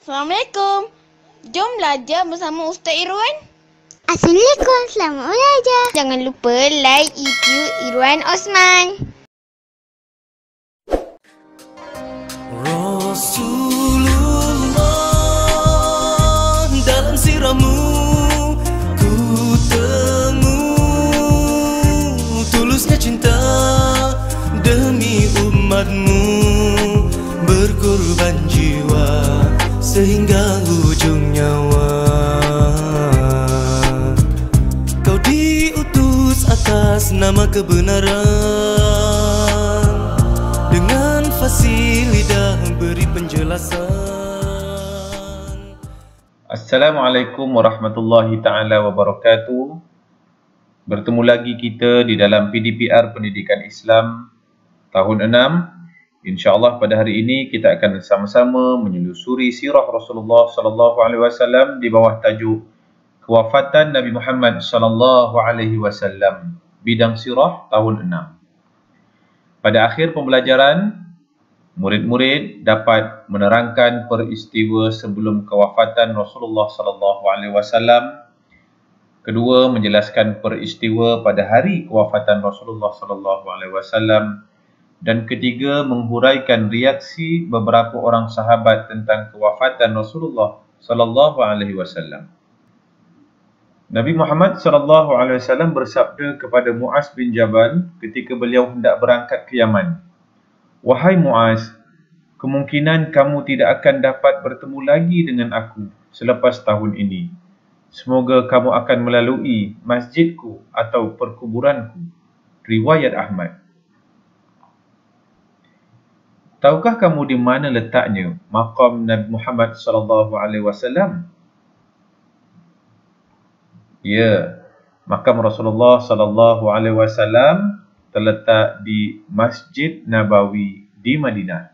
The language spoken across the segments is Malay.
Assalamualaikum. Jom belajar bersama Ustaz Irwan. Assalamualaikum, selamat belajar. Jangan lupa like YouTube Irwan Osman. Rasulullah, dalam siramu ku temu tulusnya cinta demi umatmu, berkorban jiwa sehingga ujung nyawa. Kau diutus atas nama kebenaran, dengan fasih lidah beri penjelasan. Assalamualaikum warahmatullahi ta'ala wabarakatuh. Bertemu lagi kita di dalam PDPR Pendidikan Islam tahun 6. InsyaAllah pada hari ini kita akan sama-sama menyelusuri sirah Rasulullah sallallahu alaihi wasallam di bawah tajuk Kewafatan Nabi Muhammad sallallahu alaihi wasallam, bidang sirah tahun 6. Pada akhir pembelajaran, murid-murid dapat menerangkan peristiwa sebelum kewafatan Rasulullah sallallahu alaihi wasallam. Kedua, menjelaskan peristiwa pada hari kewafatan Rasulullah sallallahu alaihi wasallam. Dan ketiga, menghuraikan reaksi beberapa orang sahabat tentang kewafatan Rasulullah sallallahu alaihi wasallam. Nabi Muhammad sallallahu alaihi wasallam bersabda kepada Muaz bin Jabal ketika beliau hendak berangkat ke Yaman, "Wahai Muaz, kemungkinan kamu tidak akan dapat bertemu lagi dengan aku selepas tahun ini. Semoga kamu akan melalui masjidku atau perkuburanku." Riwayat Ahmad. Tahukah kamu di mana letaknya maqam Nabi Muhammad sallallahu alaihi wasallam? Ya, makam Rasulullah sallallahu alaihi wasallam terletak di Masjid Nabawi di Madinah.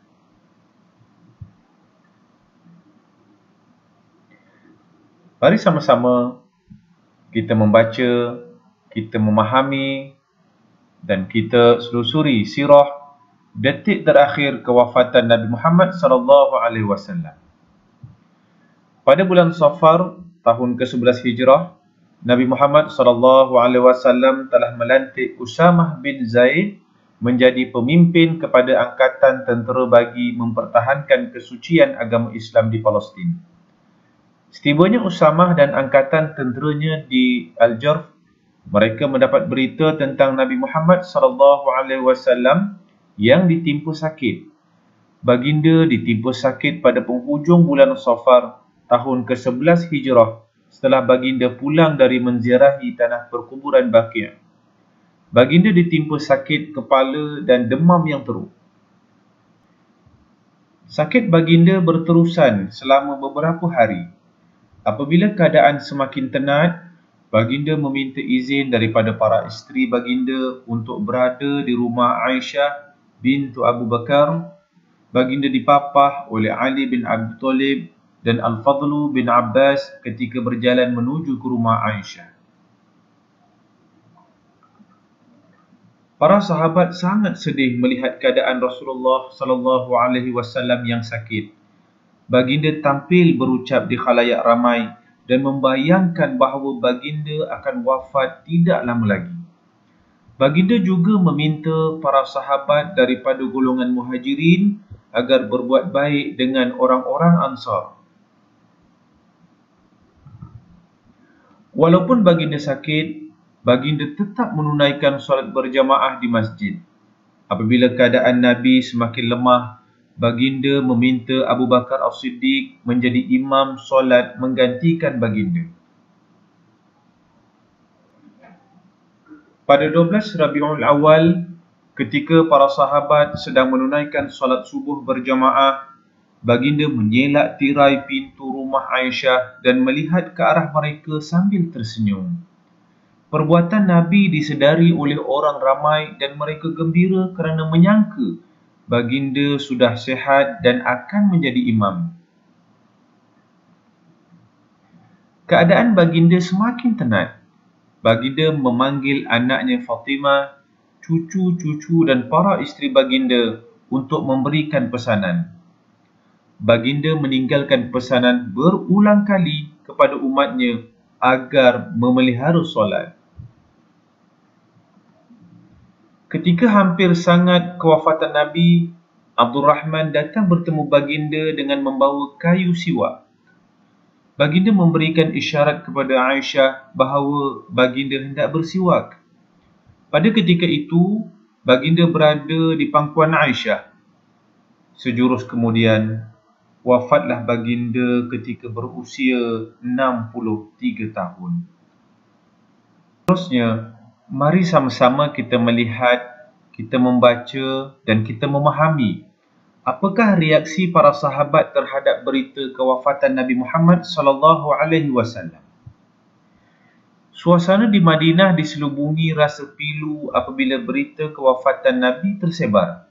Mari sama-sama kita membaca, kita memahami dan kita selusuri sirah detik terakhir kewafatan Nabi Muhammad sallallahu alaihi wasallam. Pada bulan Safar tahun ke-11 Hijrah, Nabi Muhammad sallallahu alaihi wasallam telah melantik Usamah bin Zaid menjadi pemimpin kepada angkatan tentera bagi mempertahankan kesucian agama Islam di Palestin. Setibanya Usamah dan angkatan tenteranya di Al-Jarf, mereka mendapat berita tentang Nabi Muhammad sallallahu alaihi wasallam yang ditimpa sakit. Baginda ditimpa sakit pada penghujung bulan Safar tahun ke-11 Hijrah setelah baginda pulang dari menziarahi tanah perkuburan Baqi'. Baginda ditimpa sakit kepala dan demam yang teruk. Sakit baginda berterusan selama beberapa hari. Apabila keadaan semakin tenat, baginda meminta izin daripada para isteri baginda untuk berada di rumah Aisyah bintu Abu Bakar. Baginda dipapah oleh Ali bin Abi Thalib dan Al-Fadlu bin Abbas ketika berjalan menuju ke rumah Aisyah. Para sahabat sangat sedih melihat keadaan Rasulullah sallallahu alaihi wasallam yang sakit. Baginda tampil berucap di khalayak ramai dan membayangkan bahawa baginda akan wafat tidak lama lagi. Baginda juga meminta para sahabat daripada golongan Muhajirin agar berbuat baik dengan orang-orang Ansar. Walaupun baginda sakit, baginda tetap menunaikan solat berjamaah di masjid. Apabila keadaan Nabi semakin lemah, baginda meminta Abu Bakar As-Siddiq menjadi imam solat menggantikan baginda. Pada 12 Rabiul Awal, ketika para sahabat sedang menunaikan solat subuh berjamaah, baginda menyelak tirai pintu rumah Aisyah dan melihat ke arah mereka sambil tersenyum. Perbuatan Nabi disedari oleh orang ramai dan mereka gembira kerana menyangka baginda sudah sihat dan akan menjadi imam. Keadaan baginda semakin tenat. Baginda memanggil anaknya Fatimah, cucu-cucu dan para isteri baginda untuk memberikan pesanan. baginda meninggalkan pesanan berulang kali kepada umatnya agar memelihara solat. Ketika hampir sangat kewafatan Nabi, Abdul Rahman datang bertemu baginda dengan membawa kayu siwak. Baginda memberikan isyarat kepada Aisyah bahawa baginda hendak bersiwak. Pada ketika itu, baginda berada di pangkuan Aisyah. Sejurus kemudian, wafatlah baginda ketika berusia 63 tahun. Terusnya, mari sama-sama kita melihat, kita membaca dan kita memahami apakah reaksi para sahabat terhadap berita kewafatan Nabi Muhammad SAW. Suasana di Madinah diselubungi rasa pilu apabila berita kewafatan Nabi tersebar.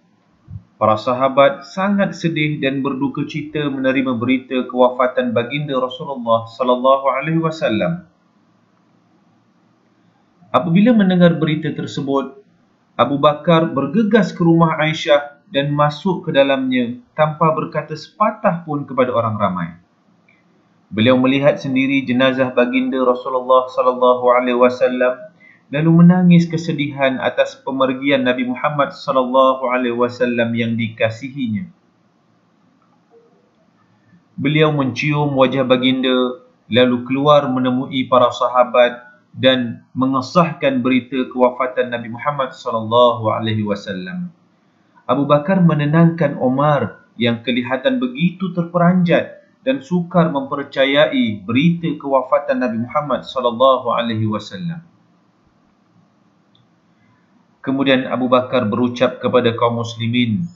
Para sahabat sangat sedih dan berduka cita menerima berita kewafatan baginda Rasulullah SAW. Apabila mendengar berita tersebut, Abu Bakar bergegas ke rumah Aisyah dan masuk ke dalamnya tanpa berkata sepatah pun kepada orang ramai. Beliau melihat sendiri jenazah baginda Rasulullah SAW lalu menangis kesedihan atas pemergian Nabi Muhammad SAW yang dikasihinya. Beliau mencium wajah baginda lalu keluar menemui para sahabat dan mengesahkan berita kewafatan Nabi Muhammad SAW. Abu Bakar menenangkan Umar yang kelihatan begitu terperanjat dan sukar mempercayai berita kewafatan Nabi Muhammad SAW. Kemudian Abu Bakar berucap kepada kaum muslimin,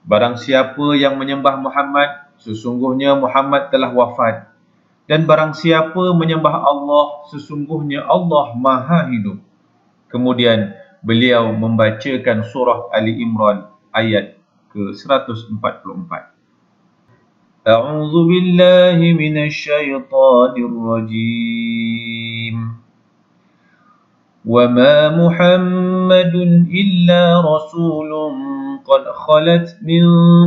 barang siapa yang menyembah Muhammad, sesungguhnya Muhammad telah wafat. Dan barang siapa menyembah Allah, sesungguhnya Allah Maha Hidup. Kemudian beliau membacakan surah Ali Imran ayat ke-144. A'udzu billahi minasyaitonir rajim. Wa ma Muhammadun illa rasulun qad khalat min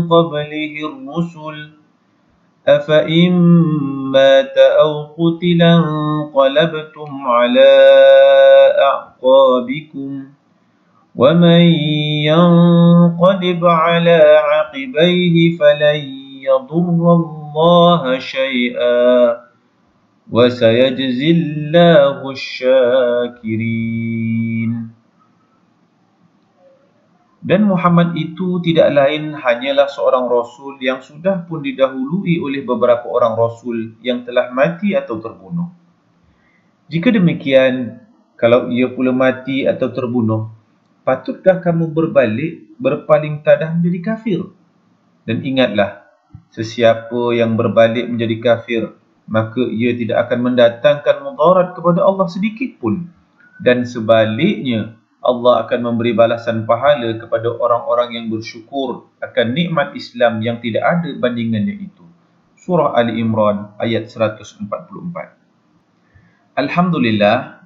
qablihi ar-rusul. أفإن مات أو قتل انقلبتم على أعقابكم ومن ينقلب على عقبيه فلن يضر الله شيئا وسيجزي الله الشاكرين. Dan Muhammad itu tidak lain hanyalah seorang Rasul yang sudah pun didahului oleh beberapa orang Rasul yang telah mati atau terbunuh. Jika demikian, kalau ia pula mati atau terbunuh, patutkah kamu berbalik, berpaling tadah menjadi kafir? Dan ingatlah, sesiapa yang berbalik menjadi kafir, maka ia tidak akan mendatangkan mudarat kepada Allah sedikit pun. Dan sebaliknya, Allah akan memberi balasan pahala kepada orang-orang yang bersyukur akan nikmat Islam yang tidak ada bandingannya itu. Surah Ali Imran ayat 144. Alhamdulillah,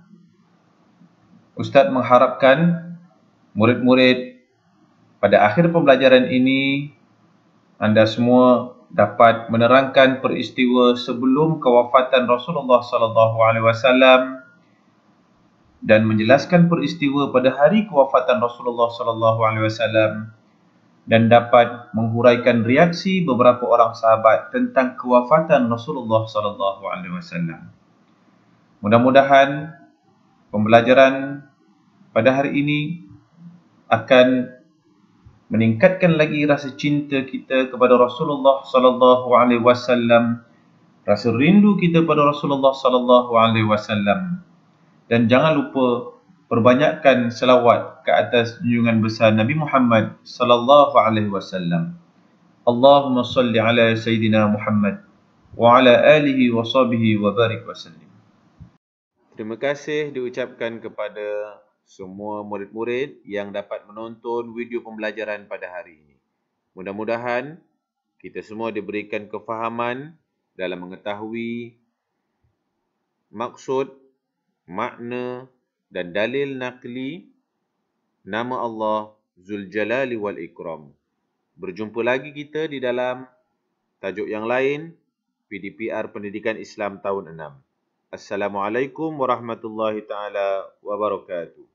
Ustaz mengharapkan murid-murid pada akhir pembelajaran ini anda semua dapat menerangkan peristiwa sebelum kewafatan Rasulullah SAW dan menjelaskan peristiwa pada hari kewafatan Rasulullah SAW dan dapat menghuraikan reaksi beberapa orang sahabat tentang kewafatan Rasulullah SAW. Mudah-mudahan pembelajaran pada hari ini akan meningkatkan lagi rasa cinta kita kepada Rasulullah SAW, rasa rindu kita pada Rasulullah SAW. Dan jangan lupa perbanyakkan selawat ke atas junjungan besar Nabi Muhammad SAW. Allahumma salli ala Sayyidina Muhammad wa ala alihi wa sahbihi wa barik wa sallim. Terima kasih diucapkan kepada semua murid-murid yang dapat menonton video pembelajaran pada hari ini. Mudah-mudahan kita semua diberikan kefahaman dalam mengetahui maksud, makna dan dalil naqli nama Allah Zul Jalali wal Ikram. Berjumpa lagi kita di dalam Tajuk yang lain, PDPR Pendidikan Islam tahun 6. Assalamualaikum warahmatullahi taala wabarakatuh.